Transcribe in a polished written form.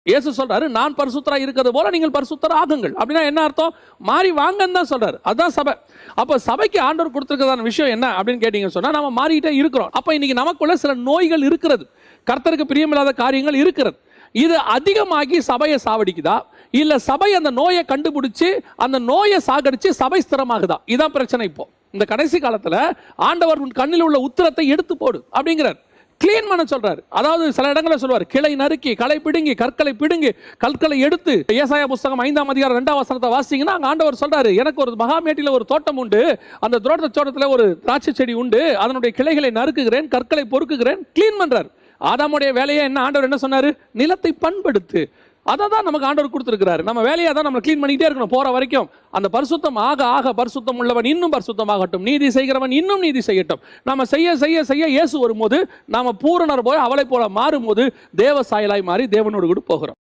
இயேசு சொல்றாரு, நான் பரிசுத்தரா இருக்கிறது போல நீங்கள் பரிசுத்தரா ஆகுங்கள். அப்படின்னா என்ன அர்த்தம்? மாறி வாங்கன்னு தான் சொல்றாரு. அதுதான் சபை. அப்ப சபைக்கு ஆண்டவர் கொடுத்திருக்கிறதான விஷயம் என்ன அப்படின்னு கேட்டீங்கன்னு சொன்னா, நம்ம மாறிட்டே இருக்கிறோம். அப்ப இன்னைக்கு நமக்குள்ள சில நோய்கள் இருக்கிறது, கர்த்தருக்கு பிரியமில்லாத காரியங்கள் இருக்கிறது. இது அதிகமாகி சபையை சாவடிக்குதா, இல்ல சபை அந்த நோயை கண்டுபிடிச்சு அந்த நோயை சாகடிச்சு சபை ஸ்திரமாகுதா? இதான் பிரச்சனை. இப்போ இந்த கடைசி காலத்துல ஆண்டவர் கண்ணில் உள்ள உத்திரத்தை எடுத்து போடு அப்படிங்கிறார், கிளீன் பண்ண சொல்றாரு. அதாவது சில இடங்களில் சொல்வார், கிளை நறுக்கி, களை பிடுங்கி, கற்களை பிடுங்கி, கற்களை எடுத்து. ஏசாயா புஸ்தகம் 5ஆம் அதிகாரம் 2ஆம் வசனத்தை வாசிங்கன்னா, அங்க ஆண்டவர் சொல்றாரு, எனக்கு ஒரு மகாமேட்டில ஒரு தோட்டம் உண்டு, அந்த தோட்டத்தில் ஒரு திராட்சை செடி உண்டு, அதனுடைய கிளைகளை நறுக்குகிறேன், கற்களை பொறுக்குகிறேன். கிளீன் பண்றாரு. ஆதாமுடைய வேலையை என்ன? ஆண்டவர் என்ன சொன்னாரு? நிலத்தை பண்படுத்து. அதை தான் நமக்கு ஆண்டவர் கொடுத்திருக்கிறாரு. நம்ம வேலையை தான் நம்ம கிளீன் பண்ணிட்டே இருக்கணும் போற வரைக்கும். அந்த பரிசுத்தம் ஆக ஆக பரிசுத்தம் உள்ளவன் இன்னும் பரிசுத்தமாகட்டும், நீதி செய்கிறவன் இன்னும் நீதி செய்யட்டும். நம்ம செய்ய செய்ய செய்ய இயேசு வரும்போது நாம பூரணர் போய் அவளை போல மாறும்போது தேவ சாயலாய் மாறி தேவனோடு கூட போகிறோம்.